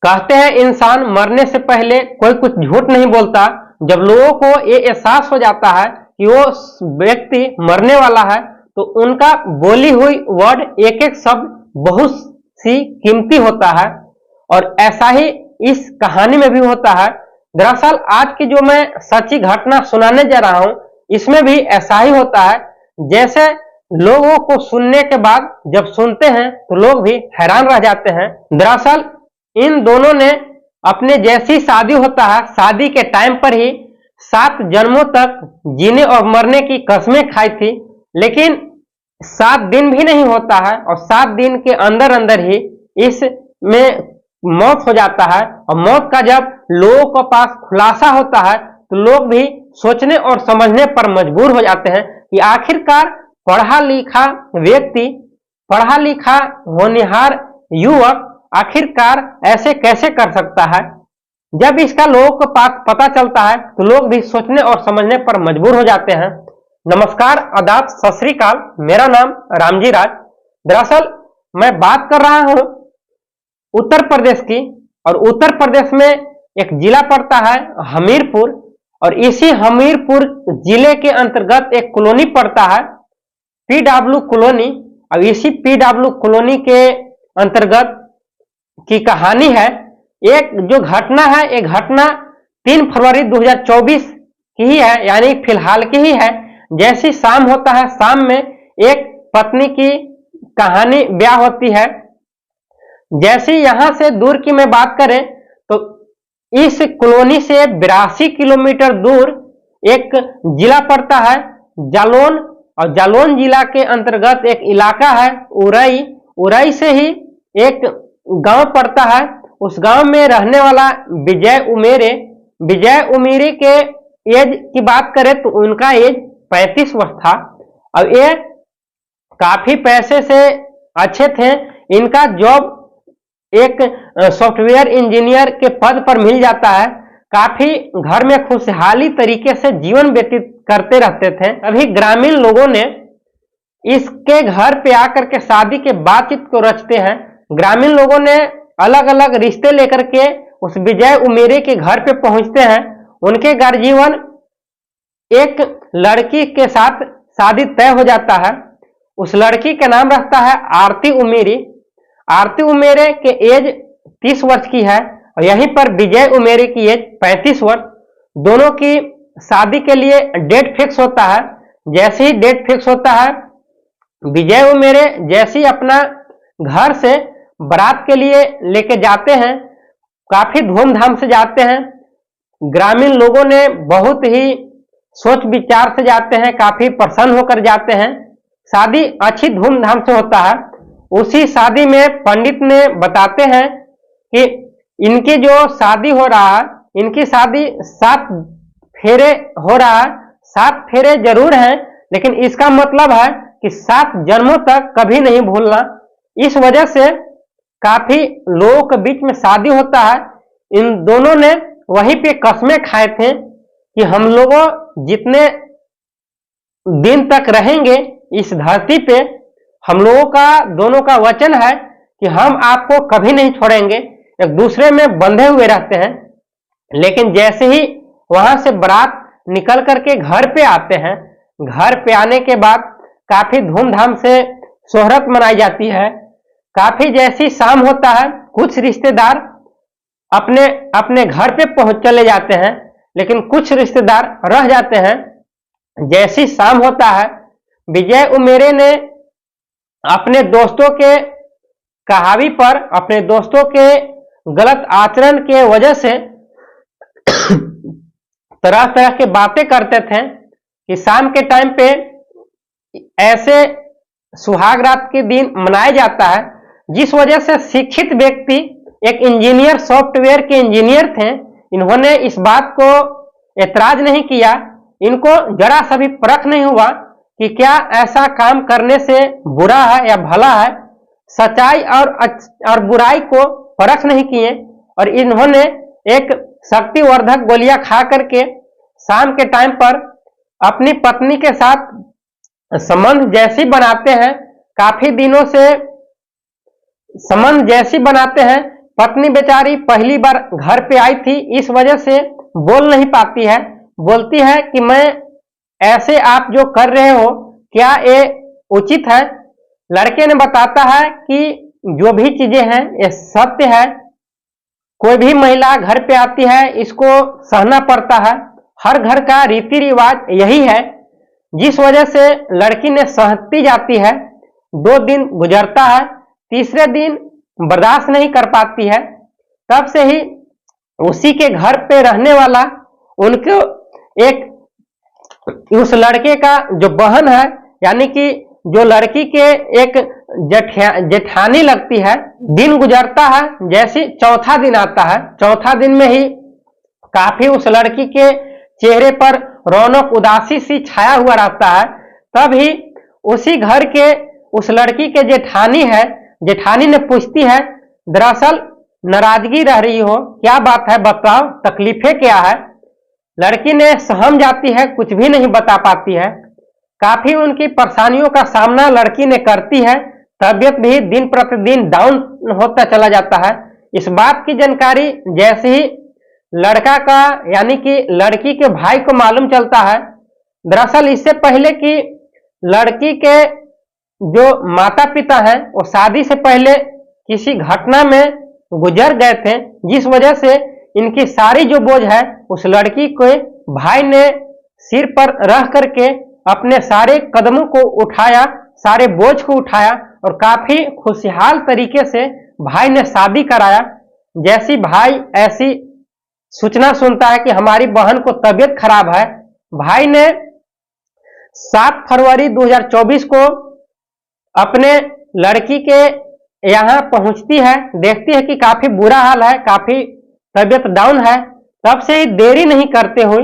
कहते हैं इंसान मरने से पहले कोई कुछ झूठ नहीं बोलता। जब लोगों को ये एहसास हो जाता है कि वो व्यक्ति मरने वाला है तो उनका बोली हुई वर्ड एक एक शब्द बहुत सी कीमती होता है। और ऐसा ही इस कहानी में भी होता है। दरअसल आज की जो मैं सच्ची घटना सुनाने जा रहा हूं इसमें भी ऐसा ही होता है। जैसे लोगों को सुनने के बाद जब सुनते हैं तो लोग भी हैरान रह जाते हैं। दरअसल इन दोनों ने अपने जैसी शादी होता है, शादी के टाइम पर ही 7 जन्मों तक जीने और मरने की कस्में खाई थी, लेकिन 7 दिन भी नहीं होता है और 7 दिन के अंदर अंदर ही इसमें मौत हो जाता है। और मौत का जब लोगों के पास खुलासा होता है तो लोग भी सोचने और समझने पर मजबूर हो जाते हैं कि आखिरकार पढ़ा लिखा व्यक्ति, पढ़ा लिखा होनहार युवक आखिरकार ऐसे कैसे कर सकता है। जब इसका लोगों को पता चलता है तो लोग भी सोचने और समझने पर मजबूर हो जाते हैं। नमस्कार, आदाब, सत श्री अकाल। मेरा नाम रामजी राज। दरअसल मैं बात कर रहा हूं उत्तर प्रदेश की, और उत्तर प्रदेश में एक जिला पड़ता है हमीरपुर, और इसी हमीरपुर जिले के अंतर्गत एक कॉलोनी पड़ता है पीडब्ल्यू कॉलोनी। और इसी पीडब्ल्यू कॉलोनी के अंतर्गत की कहानी है। एक जो घटना है, एक घटना 3 फरवरी 2024 की ही है, यानी फिलहाल की ही है। जैसी शाम होता है, शाम में एक पत्नी की कहानी ब्याह होती है। जैसी यहां से दूर की मैं बात करें तो इस कॉलोनी से 82 किलोमीटर दूर एक जिला पड़ता है जालौन, और जालौन जिला के अंतर्गत एक इलाका है उरई। उरई से ही एक गांव पड़ता है। उस गांव में रहने वाला विजय उमेरे, विजय उमेरे के एज की बात करें तो उनका एज 35 वर्ष था। और ये काफी पैसे से अच्छे थे। इनका जॉब एक सॉफ्टवेयर इंजीनियर के पद पर मिल जाता है। काफी घर में खुशहाली तरीके से जीवन व्यतीत करते रहते थे। अभी ग्रामीण लोगों ने इसके घर पे आकर के शादी के बातचीत को रचते हैं। ग्रामीण लोगों ने अलग अलग रिश्ते लेकर के उस विजय उमेरे के घर पे पहुंचते हैं। उनके गर्जीवन एक लड़की के साथ शादी तय हो जाता है। उस लड़की का नाम रखता है आरती उमेरी। आरती उमेरे के एज 30 वर्ष की है और यहीं पर विजय उमेरे की एज 35 वर्ष। दोनों की शादी के लिए डेट फिक्स होता है। जैसे ही डेट फिक्स होता है, विजय उमेरे जैसे ही अपना घर से बारात के लिए लेके जाते हैं, काफी धूमधाम से जाते हैं। ग्रामीण लोगों ने बहुत ही सोच विचार से जाते हैं, काफी प्रसन्न होकर जाते हैं। शादी अच्छी धूमधाम से होता है। उसी शादी में पंडित ने बताते हैं कि इनकी जो शादी हो रहा है, इनकी शादी 7 फेरे हो रहा है। 7 फेरे जरूर हैं, लेकिन इसका मतलब है कि 7 जन्मों तक कभी नहीं भूलना। इस वजह से काफी लोगों के बीच में शादी होता है। इन दोनों ने वहीं पे कस्में खाए थे कि हम लोगों जितने दिन तक रहेंगे इस धरती पे, हम लोगों का दोनों का वचन है कि हम आपको कभी नहीं छोड़ेंगे। एक दूसरे में बंधे हुए रहते हैं। लेकिन जैसे ही वहां से बारात निकल करके घर पे आते हैं, घर पे आने के बाद काफी धूमधाम से शोहरत मनाई जाती है। काफी जैसी शाम होता है, कुछ रिश्तेदार अपने अपने घर पे पहुंच चले जाते हैं, लेकिन कुछ रिश्तेदार रह जाते हैं। जैसी शाम होता है, विजय उमेरे ने अपने दोस्तों के कहावी पर, अपने दोस्तों के गलत आचरण के वजह से तरह तरह के बातें करते थे कि शाम के टाइम पे ऐसे सुहाग रात के दिन मनाया जाता है, जिस वजह से शिक्षित व्यक्ति, एक इंजीनियर, सॉफ्टवेयर के इंजीनियर थे, इन्होंने इस बात को ऐतराज नहीं किया। इनको जरा सा भी परख नहीं हुआ कि क्या ऐसा काम करने से बुरा है या भला है। सच्चाई और बुराई को परख नहीं किए और इन्होंने एक शक्तिवर्धक गोलियां खा करके शाम के टाइम पर अपनी पत्नी के साथ संबंध जैसी बनाते हैं। काफी दिनों से संबंध जैसी बनाते हैं, पत्नी बेचारी पहली बार घर पे आई थी, इस वजह से बोल नहीं पाती है। बोलती है कि मैं ऐसे आप जो कर रहे हो क्या ये उचित है। लड़के ने बताता है कि जो भी चीजें हैं ये सत्य है, कोई भी महिला घर पे आती है इसको सहना पड़ता है, हर घर का रीति रिवाज यही है। जिस वजह से लड़की ने सहती जाती है। 2 दिन गुजरता है, तीसरे दिन बर्दाश्त नहीं कर पाती है। तब से ही उसी के घर पे रहने वाला उनको एक उस लड़के का जो बहन है, यानी कि जो लड़की के एक जेठानी लगती है, दिन गुजरता है, जैसे चौथा दिन आता है, चौथा दिन में ही काफी उस लड़की के चेहरे पर रौनक उदासी सी छाया हुआ रहता है। तभी उसी घर के उस लड़की के जेठानी है, जेठानी ने पूछती है दरअसल नाराजगी रह रही हो, क्या बात है बताओ, तकलीफें क्या है। लड़की ने सहम जाती है, कुछ भी नहीं बता पाती है। काफी उनकी परेशानियों का सामना लड़की ने करती है। तबीयत भी दिन प्रतिदिन डाउन होता चला जाता है। इस बात की जानकारी जैसे ही लड़का का यानी कि लड़की के भाई को मालूम चलता है, दरअसल इससे पहले कि लड़की के जो माता पिता हैं वो शादी से पहले किसी घटना में गुजर गए थे, जिस वजह से इनकी सारी जो बोझ है उस लड़की के भाई ने सिर पर रह करके अपने सारे कदमों को उठाया, सारे बोझ को उठाया और काफी खुशहाल तरीके से भाई ने शादी कराया। जैसी भाई ऐसी सूचना सुनता है कि हमारी बहन को तबीयत खराब है, भाई ने 7 फरवरी 2024 को अपने लड़की के यहाँ पहुंचती है, देखती है कि काफी बुरा हाल है, काफी तबीयत डाउन है। तब से ही देरी नहीं करते हुए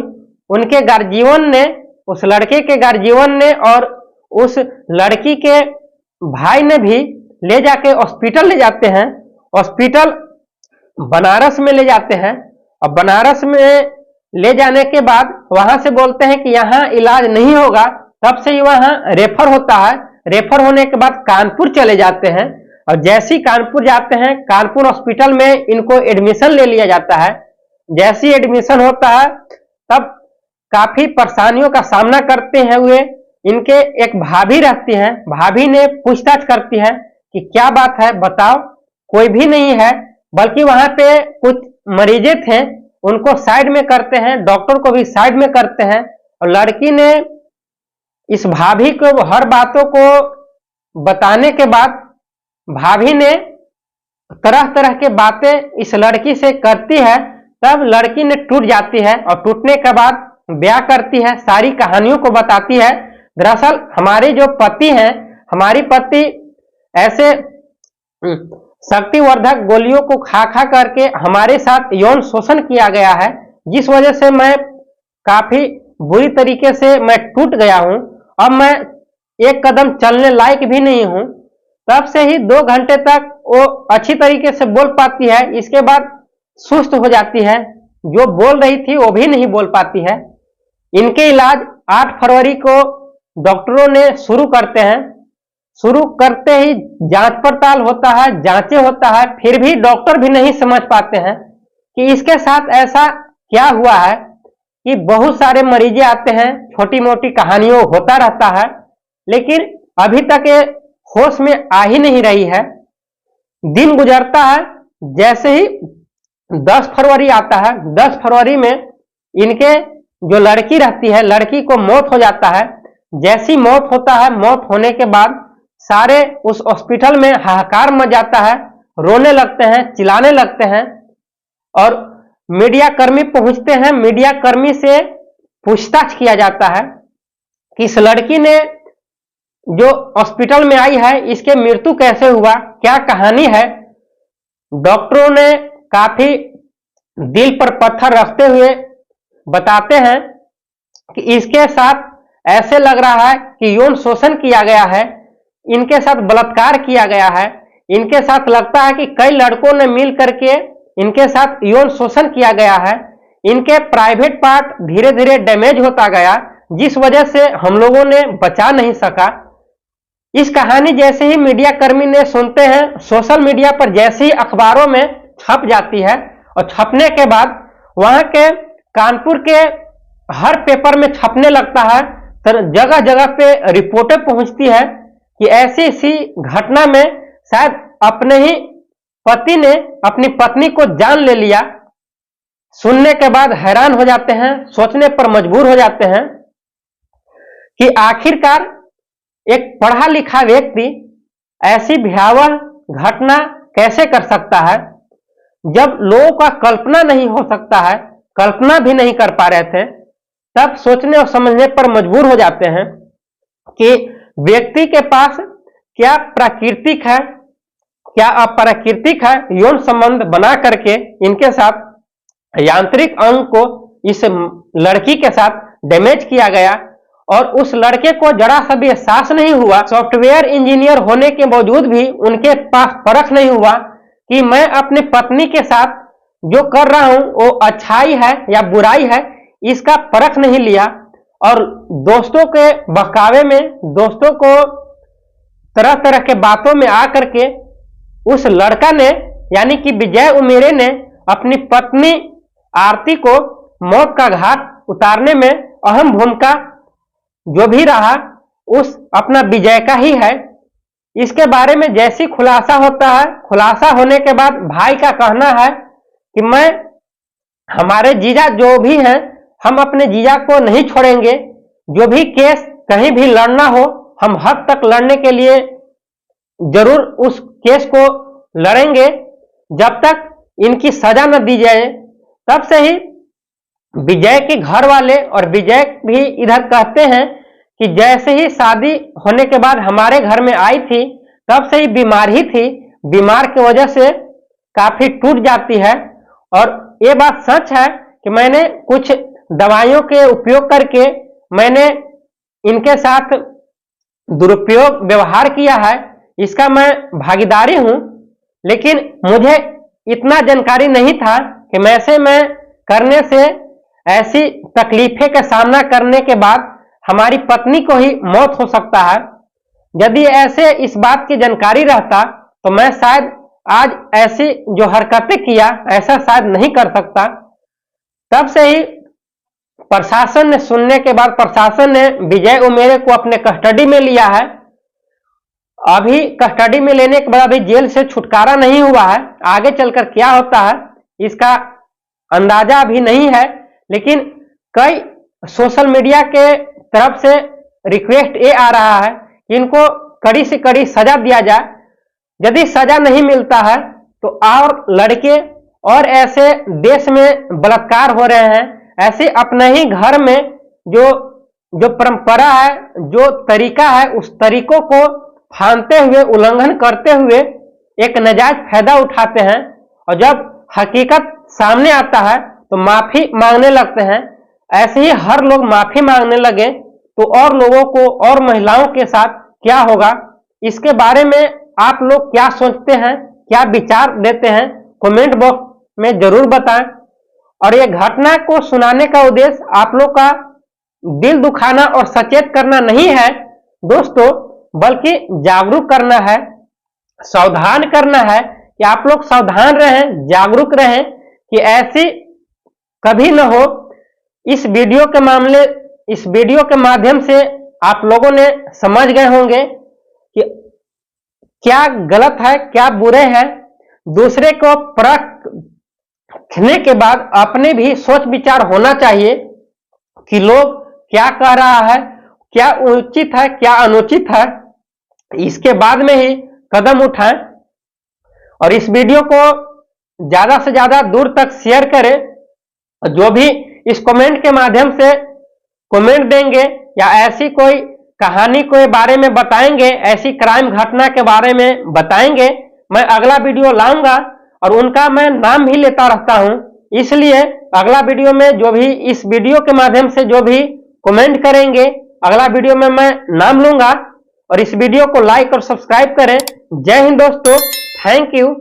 उनके गार्जियन ने, उस लड़के के गार्जियन ने और उस लड़की के भाई ने भी ले जाके हॉस्पिटल ले जाते हैं। हॉस्पिटल बनारस में ले जाते हैं और बनारस में ले जाने के बाद वहां से बोलते हैं कि यहाँ इलाज नहीं होगा। तब से ही वहां रेफर होता है। रेफर होने के बाद कानपुर चले जाते हैं और जैसे ही कानपुर जाते हैं, कानपुर हॉस्पिटल में इनको एडमिशन ले लिया जाता है। जैसी एडमिशन होता है तब काफी परेशानियों का सामना करते हैं हुए इनके एक भाभी रहती हैं। भाभी ने पूछताछ करती है कि क्या बात है बताओ, कोई भी नहीं है, बल्कि वहां पे कुछ मरीजे थे उनको साइड में करते हैं, डॉक्टर को भी साइड में करते हैं। और लड़की ने इस भाभी को हर बातों को बताने के बाद भाभी ने तरह तरह के बातें इस लड़की से करती है। तब लड़की ने टूट जाती है और टूटने के बाद ब्याह करती है, सारी कहानियों को बताती है। दरअसल हमारे जो पति हैं, हमारी पति ऐसे शक्तिवर्धक गोलियों को खा खा करके हमारे साथ यौन शोषण किया गया है, जिस वजह से मैं काफी बुरी तरीके से मैं टूट गया हूं। अब मैं एक कदम चलने लायक भी नहीं हूं। तब से ही 2 घंटे तक वो अच्छी तरीके से बोल पाती है, इसके बाद सुस्त हो जाती है, जो बोल रही थी वो भी नहीं बोल पाती है। इनके इलाज 8 फरवरी को डॉक्टरों ने शुरू करते हैं। शुरू करते ही जांच पड़ताल होता है, जांचें होता है, फिर भी डॉक्टर भी नहीं समझ पाते हैं कि इसके साथ ऐसा क्या हुआ है कि बहुत सारे मरीजे आते हैं, छोटी मोटी कहानियों होता रहता है, लेकिन अभी तक ये होश में आ ही नहीं रही है। दिन गुजरता है, जैसे ही 10 फरवरी आता है, 10 फरवरी में इनके जो लड़की रहती है, लड़की को मौत हो जाता है। जैसी मौत होता है, मौत होने के बाद सारे उस हॉस्पिटल में हाहाकार मच जाता है, रोने लगते हैं, चिल्लाने लगते हैं और मीडिया कर्मी पहुंचते हैं। मीडिया कर्मी से पूछताछ किया जाता है कि इस लड़की ने जो हॉस्पिटल में आई है इसके मृत्यु कैसे हुआ, क्या कहानी है। डॉक्टरों ने काफी दिल पर पत्थर रखते हुए बताते हैं कि इसके साथ ऐसे लग रहा है कि यौन शोषण किया गया है, इनके साथ बलात्कार किया गया है, इनके साथ लगता है कि कई लड़कों ने मिल करके इनके साथ यौन शोषण किया गया है। इनके प्राइवेट पार्ट धीरे धीरे डैमेज होता गया, जिस वजह से हम लोगों ने बचा नहीं सका। इस कहानी जैसे ही मीडिया कर्मी ने सुनते हैं, सोशल मीडिया पर जैसे ही अखबारों में छप जाती है और छपने के बाद वहां के कानपुर के हर पेपर में छपने लगता है। तो जगह जगह पे रिपोर्टें पहुंचती है कि ऐसी ऐसी घटना में शायद अपने ही पति ने अपनी पत्नी को जान ले लिया। सुनने के बाद हैरान हो जाते हैं, सोचने पर मजबूर हो जाते हैं कि आखिरकार एक पढ़ा लिखा व्यक्ति ऐसी भयावह घटना कैसे कर सकता है, जब लोगों का कल्पना नहीं हो सकता है, कल्पना भी नहीं कर पा रहे थे। तब सोचने और समझने पर मजबूर हो जाते हैं कि व्यक्ति के पास क्या प्राकृतिक है क्या अप्राकृतिक है यौन संबंध बना करके इनके साथ यांत्रिक अंग को इस लड़की के साथ डैमेज किया गया और उस लड़के को जरा सा भी एहसास नहीं हुआ। सॉफ्टवेयर इंजीनियर होने के बावजूद भी उनके पास परख नहीं हुआ कि मैं अपनी पत्नी के साथ जो कर रहा हूं वो अच्छाई है या बुराई है, इसका परख नहीं लिया। और दोस्तों के बहकावे में, दोस्तों को तरह तरह के बातों में आकर के उस लड़का ने यानी कि विजय उमेरे ने अपनी पत्नी आरती को मौत का घाट उतारने में अहम भूमिका जो भी रहा उस अपना विजय का ही है। इसके बारे में जैसी खुलासा होता है, खुलासा होने के बाद भाई का कहना है कि मैं हमारे जीजा जो भी हैं हम अपने जीजा को नहीं छोड़ेंगे, जो भी केस कहीं भी लड़ना हो हम हद तक लड़ने के लिए जरूर उस केस को लड़ेंगे जब तक इनकी सजा न दी जाए। तब से ही विजय के घर वाले और विजय भी इधर कहते हैं कि जैसे ही शादी होने के बाद हमारे घर में आई थी तब से ही बीमार ही थी, बीमार की वजह से काफी टूट जाती है। और ये बात सच है कि मैंने कुछ दवाइयों के उपयोग करके मैंने इनके साथ दुरुपयोग व्यवहार किया है, इसका मैं भागीदारी हूं। लेकिन मुझे इतना जानकारी नहीं था कि मैं करने से ऐसी तकलीफें का सामना करने के बाद हमारी पत्नी को ही मौत हो सकता है। यदि ऐसे इस बात की जानकारी रहता तो मैं शायद आज ऐसी जो हरकतें किया ऐसा शायद नहीं कर सकता। तब से ही प्रशासन ने सुनने के बाद प्रशासन ने विजय उमेरे को अपने कस्टडी में लिया है। अभी कस्टडी में लेने के बाद अभी जेल से छुटकारा नहीं हुआ है, आगे चलकर क्या होता है इसका अंदाजा अभी नहीं है। लेकिन कई सोशल मीडिया के तरफ से रिक्वेस्ट ये आ रहा है कि इनको कड़ी से कड़ी सजा दिया जाए। यदि सजा नहीं मिलता है तो और लड़के और ऐसे देश में बलात्कार हो रहे हैं, ऐसे अपने ही घर में जो परंपरा है, जो तरीका है, उस तरीकों को फांदते हुए, उल्लंघन करते हुए एक नाजायज फायदा उठाते हैं। और जब हकीकत सामने आता है तो माफी मांगने लगते हैं। ऐसे ही हर लोग माफी मांगने लगे तो और लोगों को और महिलाओं के साथ क्या होगा, इसके बारे में आप लोग क्या सोचते हैं, क्या विचार देते हैं, कमेंट बॉक्स में जरूर बताएं। और ये घटना को सुनाने का उद्देश्य आप लोग का दिल दुखाना और सचेत करना नहीं है दोस्तों, बल्कि जागरूक करना है, सावधान करना है कि आप लोग सावधान रहें, जागरूक रहें कि ऐसी कभी न हो। इस वीडियो के माध्यम से आप लोगों ने समझ गए होंगे कि क्या गलत है, क्या बुरे हैं। दूसरे को परखने के बाद अपने भी सोच विचार होना चाहिए कि लोग क्या कह रहा है, क्या उचित है, क्या अनुचित है, इसके बाद में ही कदम उठाएं। और इस वीडियो को ज्यादा से ज्यादा दूर तक शेयर करें। जो भी इस कमेंट के माध्यम से कमेंट देंगे या ऐसी कोई कहानी के बारे में बताएंगे, ऐसी क्राइम घटना के बारे में बताएंगे, मैं अगला वीडियो लाऊंगा और उनका मैं नाम भी लेता रहता हूं। इसलिए अगला वीडियो में जो भी इस वीडियो के माध्यम से जो भी कमेंट करेंगे, अगला वीडियो में मैं नाम लूंगा। और इस वीडियो को लाइक और सब्सक्राइब करें। जय हिंद दोस्तों, थैंक यू।